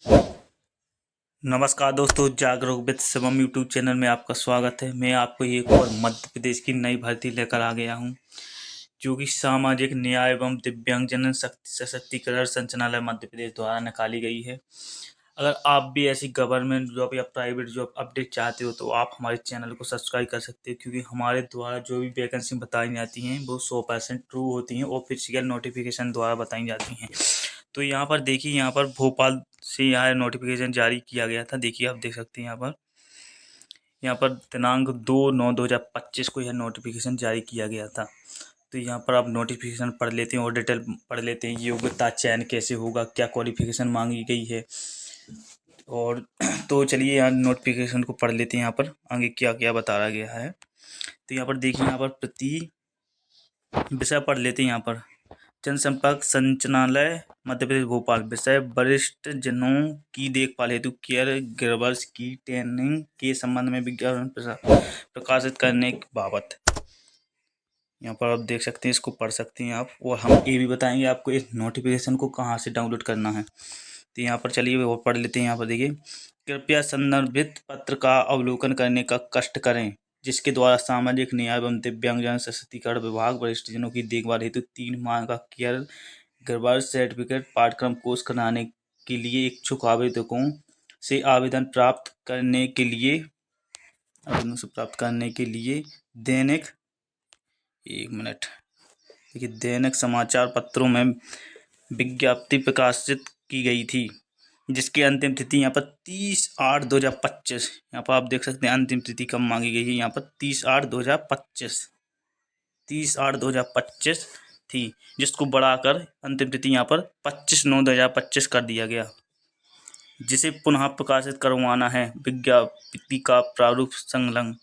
नमस्कार दोस्तों, जागरूक विद शिवम यूट्यूब चैनल में आपका स्वागत है। मैं आपको एक और मध्य प्रदेश की नई भर्ती लेकर आ गया हूं, जो कि सामाजिक न्याय एवं दिव्यांगजन सशक्तिकरण संचालनालय मध्य प्रदेश द्वारा निकाली गई है। अगर आप भी ऐसी गवर्नमेंट जॉब या प्राइवेट जॉब अपडेट चाहते हो तो आप हमारे चैनल को सब्सक्राइब कर सकते हो, क्योंकि हमारे द्वारा जो भी वैकेंसी बताई जाती हैं वो 100% ट्रू होती हैं, ऑफिशियल नोटिफिकेशन द्वारा बताई जाती हैं। तो यहाँ पर देखिए, यहाँ पर भोपाल से यहाँ नोटिफिकेशन जारी किया गया था। देखिए, आप देख सकते हैं यहाँ पर दिनांक 2/9/2025 को यह नोटिफिकेशन जारी किया गया था। तो यहाँ पर आप नोटिफिकेशन पढ़ लेते हैं और डिटेल पढ़ लेते हैं। योग्यता चयन कैसे होगा, क्या क्वालिफिकेशन मांगी गई है, और तो चलिए यहाँ नोटिफिकेशन को पढ़ लेते हैं। यहाँ पर आगे क्या क्या बताया गया है। तो यहाँ पर देखिए, यहाँ पर प्रति विषय पढ़ लेते हैं। यहाँ पर जनसंपर्क संचालनालय मध्य प्रदेश भोपाल, विषय वरिष्ठ जनों की देखभाल हेतु केयर गिवर्स की ट्रेनिंग के संबंध में विज्ञापन प्रकाशित करने की बाबत। यहाँ पर आप देख सकते हैं, इसको पढ़ सकते हैं आप, और हम ये भी बताएंगे आपको इस नोटिफिकेशन को कहाँ से डाउनलोड करना है। तो यहाँ पर चलिए वो पढ़ लेते हैं। यहाँ पर देखिए, कृपया संदर्भित पत्र का अवलोकन करने का कष्ट करें, जिसके द्वारा सामाजिक न्याय एवं दिव्यांगजन सशक्तिकरण विभाग वरिष्ठजनों की देखभाल हेतु 3 माह का केयर गिवर सर्टिफिकेट पाठ्यक्रम कोर्स कराने के लिए इच्छुक आवेदकों से आवेदन प्राप्त करने के लिए दैनिक दैनिक समाचार पत्रों में विज्ञप्ति प्रकाशित की गई थी, जिसकी अंतिम तिथि यहाँ पर 30/8/2025। यहाँ पर आप देख सकते हैं अंतिम तिथि कब मांगी गई है। यहाँ पर 30/8/2025 थी, जिसको बढ़ाकर अंतिम तिथि यहाँ पर 25/9/2025 कर दिया गया, जिसे पुनः प्रकाशित करवाना है। विज्ञप्ति का प्रारूप संलग्न,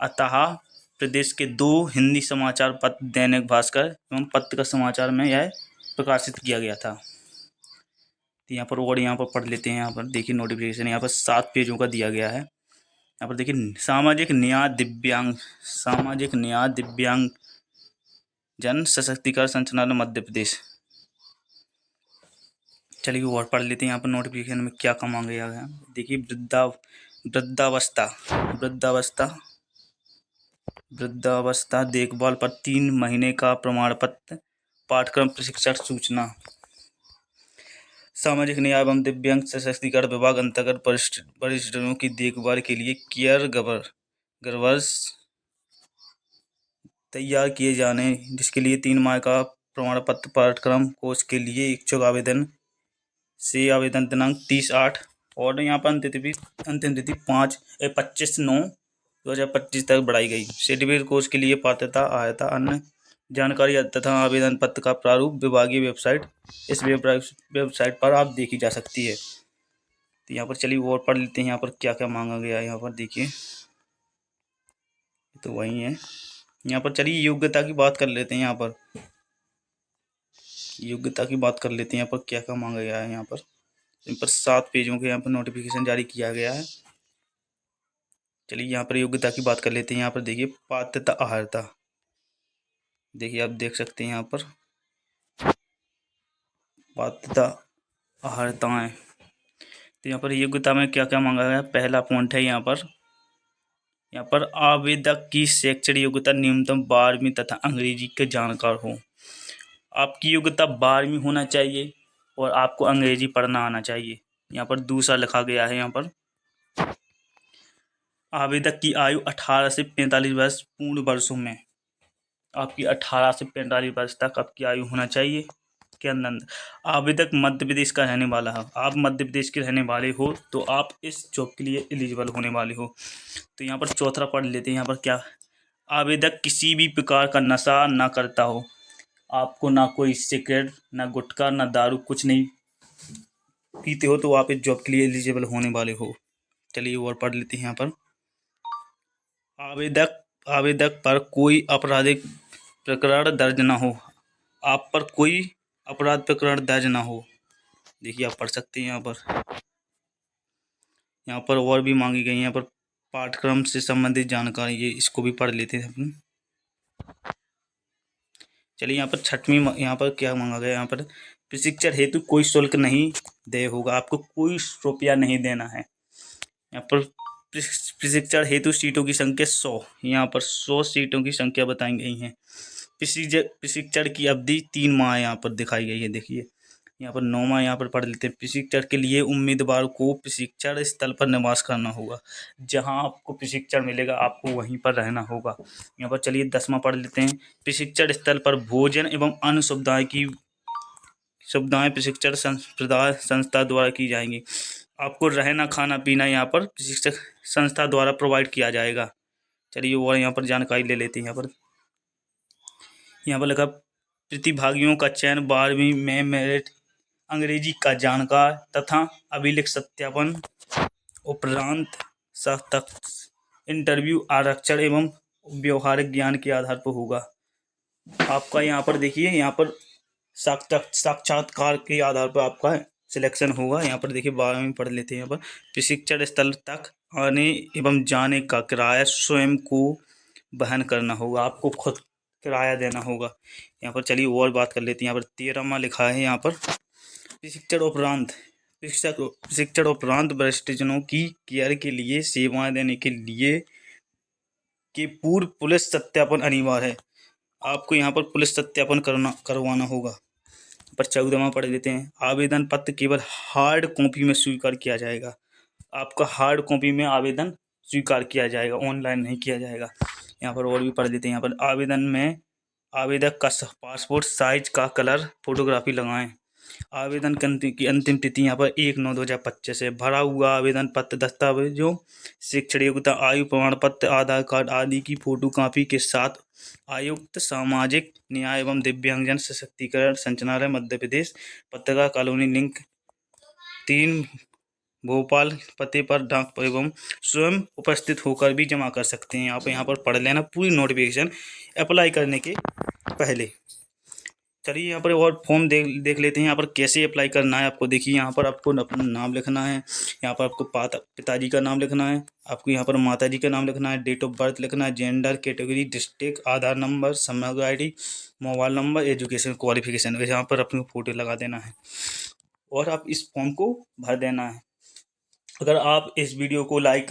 अतः प्रदेश के 2 हिंदी समाचार पत्र दैनिक भास्कर एवं पत्रिका समाचार में यह प्रकाशित किया गया था। तो यहाँ पर पढ़ लेते हैं। यहाँ पर देखिए नोटिफिकेशन यहाँ पर 7 पेजों का दिया गया है। यहाँ पर देखिए, सामाजिक न्याय दिव्यांग जन सशक्तिकरण संचालनालय मध्य प्रदेश। चलिए और पढ़ लेते हैं। यहाँ पर नोटिफिकेशन में क्या क्या मांगा गया है। देखिए, वृद्धावस्था देखभाल पर 3 महीने का प्रमाण पत्र, पाठ्यक्रम प्रशिक्षण सूचना। सामाजिक न्याय एवं दिव्यांग सशक्तिकरण विभाग अंतर्गत वरिष्ठजनों की देखभाल के लिए केयर गिवर्स तैयार किए जाने, जिसके लिए 3 माह का प्रमाण पत्र पाठ्यक्रम कोर्स के लिए इच्छुक आवेदन दिनांक 30/8 और यहाँ पर अंतिम तिथि 25/9/2025 तक बढ़ाई गई। सर्टिफिकेट कोर्स के लिए पात्रता अन्य जानकारी तथा आवेदन पत्र का प्रारूप विभागीय वेबसाइट, इस वेबसाइट पर आप देखी जा सकती है। तो यहाँ पर चलिए और पढ़ लेते हैं। यहाँ पर क्या क्या मांगा गया है। यहाँ पर देखिए, तो वही है। यहाँ पर चलिए योग्यता की बात कर लेते हैं। यहाँ पर यहाँ पर क्या क्या मांगा गया है। यहाँ पर 7 पेजों के यहाँ पर नोटिफिकेशन जारी किया गया है। चलिए यहाँ पर योग्यता की बात कर लेते हैं। यहाँ पर देखिए, पात्रता अर्हता, देखिए आप देख सकते हैं यहाँ पर पात्रता अर्हताएं। तो यहाँ पर योग्यता में क्या क्या मांगा गया है। पहला पॉइंट है यहाँ पर आवेदक की शैक्षणिक योग्यता न्यूनतम 12वीं तथा अंग्रेजी के जानकार हो। आपकी योग्यता 12वीं होना चाहिए और आपको अंग्रेजी पढ़ना आना चाहिए। यहाँ पर दूसरा लिखा गया है। यहाँ पर आवेदक की आयु 18 से 45 वर्ष पूर्ण वर्षों में, आपकी 18 से 45 वर्ष तक आपकी आयु होना चाहिए के अंदर। आवेदक मध्य प्रदेश का रहने वाला है। आप मध्य प्रदेश के रहने वाले हो तो आप इस जॉब के लिए एलिजिबल होने वाले हो। तो यहाँ पर चौथा पढ़ लेते हैं। यहाँ पर क्या, आवेदक किसी भी प्रकार का नशा ना करता हो। आपको ना कोई सिगरेट, ना गुटखा, ना दारू, कुछ नहीं पीते हो तो आप इस जॉब के लिए एलिजिबल होने वाले हो। चलिए और पढ़ लेते हैं। यहाँ पर आवेदक पर कोई आपराधिक प्रकरण दर्ज ना हो। आप पर कोई अपराध प्रकरण दर्ज ना हो। देखिए आप पढ़ सकते हैं। यहाँ पर और भी मांगी गई है। यहाँ पर पाठ्यक्रम से संबंधित जानकारी, ये इसको भी पढ़ लेते हैं अपन। चलिए यहाँ पर छठवीं, यहाँ पर क्या मांगा गया। यहाँ पर प्रशिक्षण हेतु कोई शुल्क नहीं देय होगा। आपको कोई रुपया नहीं देना है। यहाँ पर प्रशिक्षण हेतु सीटों की संख्या 100, यहाँ पर 100 सीटों की संख्या बताई गई है। प्रशिक्षण की अवधि 3 माह यहाँ पर दिखाई गई है। देखिए यहाँ पर 9 माह यहाँ पर पढ़ लेते हैं। प्रशिक्षण के लिए उम्मीदवार को प्रशिक्षण स्थल पर निवास करना होगा। जहाँ आपको प्रशिक्षण मिलेगा आपको वहीं पर रहना होगा। यहाँ पर चलिए 10वां पढ़ लेते हैं। प्रशिक्षण स्थल पर भोजन एवं अन्य सुविधाएं प्रशिक्षण संस्था द्वारा की जाएंगी। आपको रहना खाना पीना यहाँ पर प्रशिक्षक संस्था द्वारा प्रोवाइड किया जाएगा। चलिए और यहाँ पर जानकारी ले लेते हैं। यहाँ पर लिखा प्रतिभागियों का चयन 12वीं में मेरिट, अंग्रेजी का जानकार तथा अभिलेख सत्यापन उपरांत इंटरव्यू आरक्षण एवं व्यवहारिक ज्ञान के आधार पर होगा। आपका यहाँ पर देखिए यहाँ पर साक्षात्कार के आधार पर आपका सिलेक्शन होगा। यहाँ पर देखिए 12वीं पढ़ लेते हैं। यहाँ पर प्रशिक्षण स्थल तक आने एवं जाने का किराया स्वयं को वहन करना होगा। आपको खुद किराया देना होगा। यहाँ पर चलिए और बात कर लेते हैं। यहाँ पर 13वां लिखा है। यहाँ पर प्रशिक्षण उपरांत वरिष्ठजनों की केयर के लिए सेवाएं देने के लिए कि पूर्व पुलिस सत्यापन अनिवार्य है। आपको यहाँ पर पुलिस सत्यापन करवाना होगा। पर 14वां पढ़ लेते हैं। आवेदन पत्र केवल हार्ड कॉपी में स्वीकार किया जाएगा। आपका हार्ड कॉपी में आवेदन स्वीकार किया जाएगा, ऑनलाइन नहीं किया जाएगा। यहाँ पर और भी पढ़ लेते हैं। यहाँ पर आवेदन में आवेदक का पासपोर्ट साइज का कलर फोटोग्राफी लगाएं। आवेदन की अंतिम तिथि यहाँ पर 1/9/2025 है। भरा हुआ आवेदन पत्र दस्तावेजों शिक्षण योग्यता, आयु प्रमाण पत्र, आधार कार्ड आदि की फोटोकॉपी के साथ आयुक्त सामाजिक न्याय एवं दिव्यांगजन सशक्तिकरण संचालनालय मध्य प्रदेश, पत्रकार कॉलोनी लिंक 3 भोपाल पते पर डाक एवं स्वयं उपस्थित होकर भी जमा कर सकते हैं। आप यहाँ पर पढ़ लेना पूरी नोटिफिकेशन अप्लाई करने के पहले। चलिए यहाँ पर और फॉर्म देख लेते हैं। यहाँ पर कैसे अप्लाई करना है। आपको देखिए यहाँ पर आपको अपना नाम लिखना है। यहाँ पर आपको पिताजी का नाम लिखना है। आपको यहाँ पर माताजी का नाम लिखना है। डेट ऑफ बर्थ लिखना है। जेंडर, कैटेगरी, डिस्ट्रिक्ट, आधार नंबर, समग्र ID, mobile number, education qualification, यहाँ पर अपनी फ़ोटो लगा देना है और आप इस फॉर्म को भर देना है। अगर आप इस वीडियो को लाइक कर